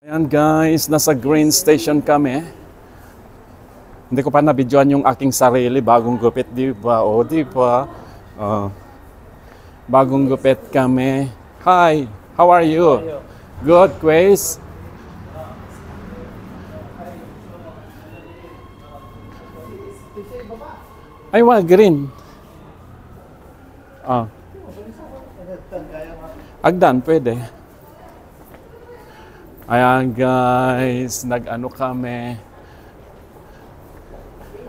Ayan guys, nasa Green Station kami. Hindi ko pa na-videoan yung aking sarili. Bagong gupit, di ba? O, di ba? Bagong gupit kami. Hi, how are you? Good, Quace? Ay, green. Agdan, pwede. Ayan guys, nag-ano kami.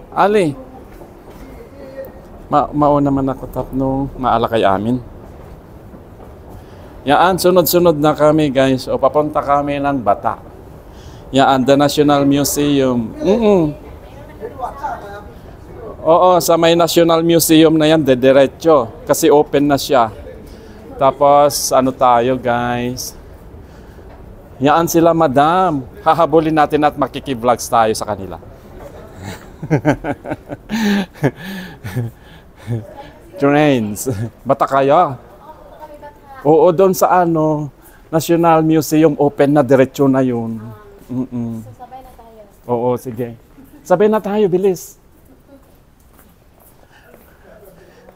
Ali, mauna man ako tap nung maala kay amin. Yan, sunod-sunod na kami guys. O, papunta kami ng Bata. Yan, the National Museum. Oo, sa may National Museum na yan, diretso. Kasi open na siya. Tapos, ano tayo guys? Yan sila, madam. Hahabulin natin at makikivlogs tayo sa kanila. Trains. Bata kaya? Oo, doon sa ano, National Museum, open na, diretso na yun. So, sabay na tayo. Oo, sige. Sabay na tayo, bilis.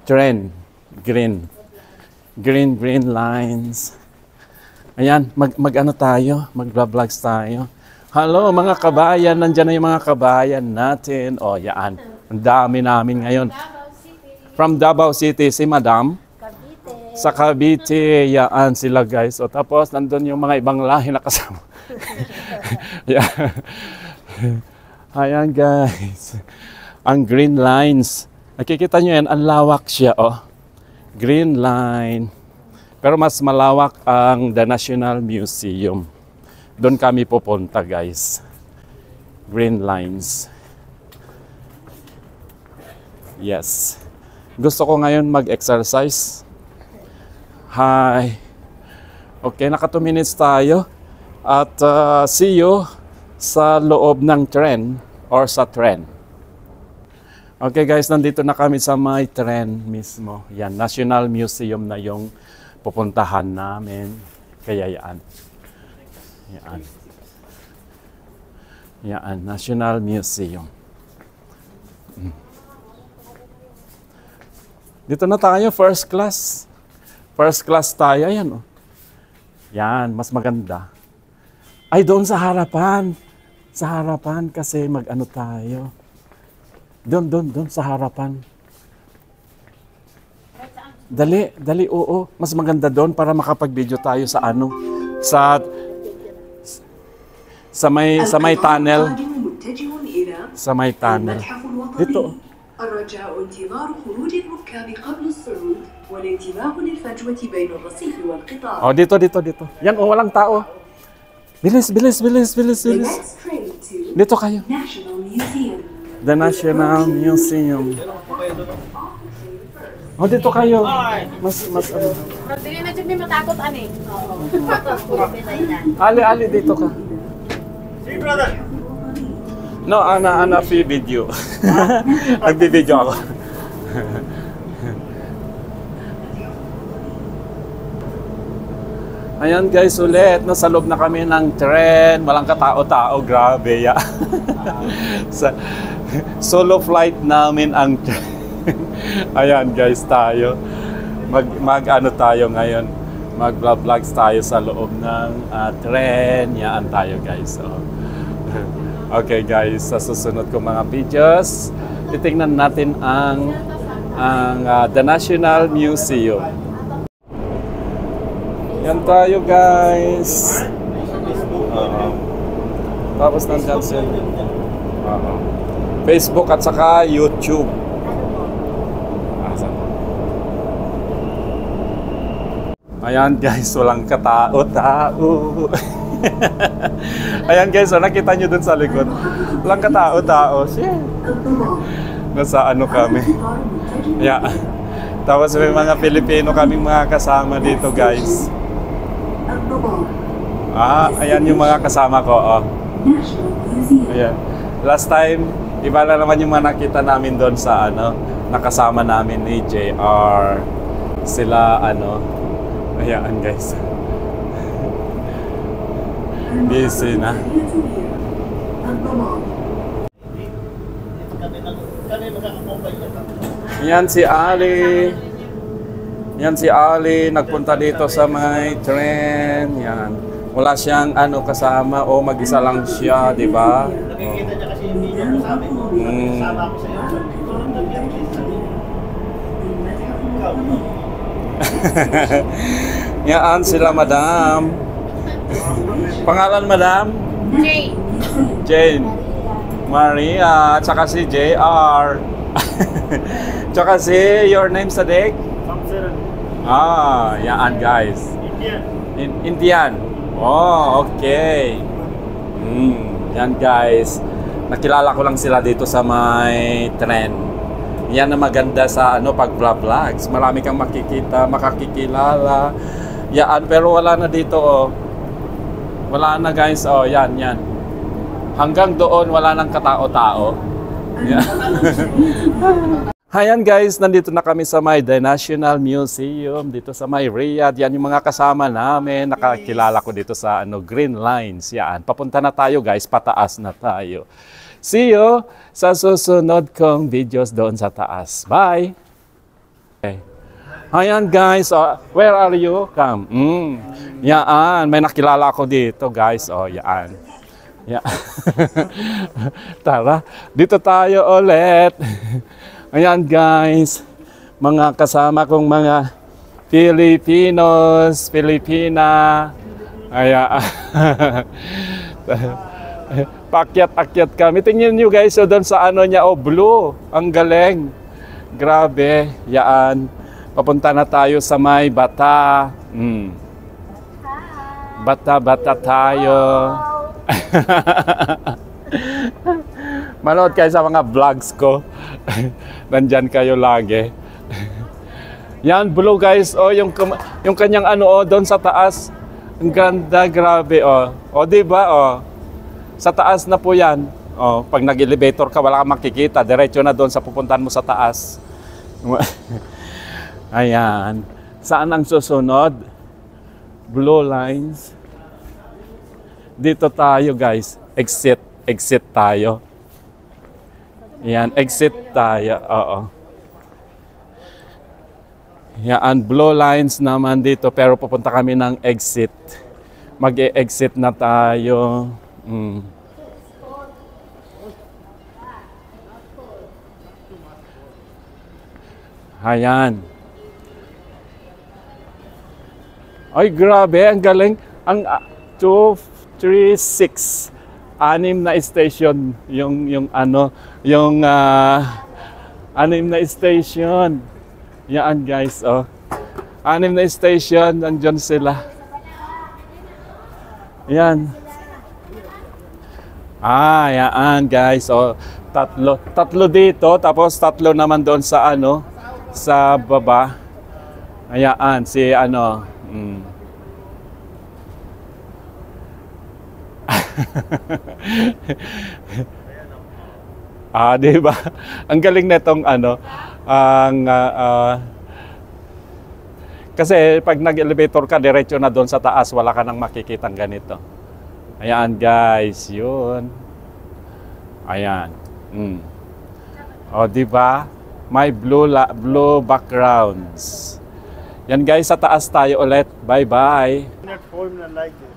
Train. Green lines. Ayan, mag-ano tayo, mag-vlogs tayo. Hello mga kabayan, nandyan na yung mga kabayan natin. O, yan. Ang dami namin ngayon. From Davao City, si Madam. Cavite. Sa Cavite, yan sila guys. O, tapos nandun yung mga ibang lahi na kasama. Ayan guys. Ang green lines. Nakikita nyo yan, ang lawak siya. Oh. Green line. Pero mas malawak ang The National Museum. Doon kami pupunta guys. Green lines. Yes. Gusto ko ngayon mag-exercise. Hi. Okay, naka 2 minutes tayo. At see you sa loob ng tren or sa tren. Okay guys, nandito na kami sa may tren mismo. Yan, National Museum na yung pupuntahan namin. Kaya yan. Yan, National Museum. Dito na tayo, first class. First class tayo, yan oh. Yan, mas maganda. Ay, doon sa harapan. Sa harapan kasi mag-ano tayo. Doon sa harapan. Dali, oo. Mas maganda doon para makapag-video tayo sa ano, sa may tunnel. Sa may tunnel. Dito. الرجاء انتظار خروج الركاب قبل الصعود والانتباه للفجوة بين الرصيف والقطار. Oh, dito. Yan, oh, walang tao. Bilis. Dito kayo. The National Museum. Oh, dito kayo. Mas ano. Hindi na dyan may matakot, ani. Ali, dito ka. See, brother. No, ana video. Nagbi-video ako. Ayan guys, ulit. Nasa loob na kami ng tren. Walang katao-tao. Grabe ya. Solo flight namin ang tren. Ayan guys, tayo. Mag-ano tayo ngayon. Mag-vlogs tayo sa loob ng tren. Yan tayo guys. So, okay guys, sa susunod ko mga videos, titingnan natin ang The National Museum. Yan tayo guys. Tapos nandyan siya. Facebook at saka YouTube. Ayan guys, walang katao-tao. Ayan guys, nakita nyo dun sa likod. Walang katao-tao. Nasa ano kami. Yeah. Tapos may mga Pilipino kaming mga kasama dito guys. Ayan yung mga kasama ko. Oh. Ayan. Last time, iba na naman yung mga nakita namin doon sa ano, nakasama namin ni JR. Sila ano. Ayan guys. Busy na. Yan si Ali. Yan si Ali, nagpunta dito sa may train. Yan. Wala siyang ano kasama o mag-isa lang siya, di ba? Nakikita niya kasi hindi niya sabi mo. Sama ako sa'yo. Yan sila, madam. Pangalan, madam? Jay. Jane. Maria. Tsaka si JR. Tsaka si your name, Sadik? Samsiran. Yan guys. Indian. Indian. Oh, okay. Yan guys. Nakilala ko lang sila dito sa may trend. Yan na maganda sa ano pag vlogs. Marami kang makikita, makakikilala. Yan, pero wala na dito oh. Wala na guys. Oh, yan. Hanggang doon wala nang katao-tao. Yan. Ayan guys, nandito na kami sa may The National Museum dito sa may Riyadh. Yan yung mga kasama namin. Nakakilala ko dito sa Green Lines. Yan. Papunta na tayo guys, pataas na tayo. See you sa susunod kong videos doon sa taas. Bye! Okay. Ayan guys, where are you? Come. Yan, may nakilala ko dito guys. Oh, yan. Yan. Tara, dito tayo ulit. Ayan guys, mga kasama kong mga Filipinos, Filipina. Ayan. Pakyat-akyat kami. Tingnan nyo guys, so doon sa ano niya, blue. Ang galing. Grabe. Yan. Papunta na tayo sa may Bata. Bata tayo. Manood kayo sa mga vlogs ko. Nandyan kayo lagi. Yan, blue guys. Oh, yung kanyang ano, doon sa taas. Ang ganda, grabe, oh. Oh, di ba, oh. Sa taas na po yan. Oh, pag nag-elevator ka, wala kang makikita. Diretso na doon sa pupuntahan mo sa taas. Ayan. Saan ang susunod? Blue lines. Dito tayo, guys. Exit tayo. Yan, exit tayo. Oo. Yan, blue lines naman dito pero pupunta kami ng exit. Mag-e-exit na tayo. Ayan. Ay, grabe. Ang galing. Ang 2, 3, 6. 6 na station yung 6 na station. Yan guys, oh. 6 na station, nandiyan sila. Yan. Yan guys, oh. Tatlo dito, tapos 3 naman doon sa sa baba. Ayan, si di ba? Ang galing nitong kasi pag nag-elevator ka, diretso na doon sa taas, wala ka nang makikitang ganito. Ayan guys, yun. Ayan. O, di ba? May blue backgrounds. Yan guys, sa taas tayo ulit. Bye-bye. Not form na like it.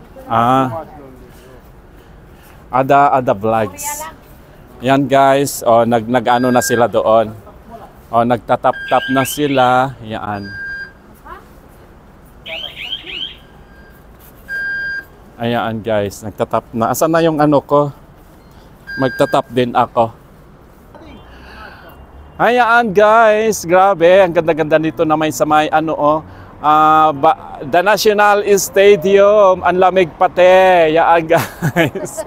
Ada vlogs. Yan guys, nag-ano na sila doon. Nagtatap-tap na sila. Yan. Ayan guys, nagtatap na. Asan na yung ko? Magtatap din ako. Ayan guys, grabe. Ang ganda-ganda dito na may sa may The National Stadium. Ang lamig pati. Yan guys.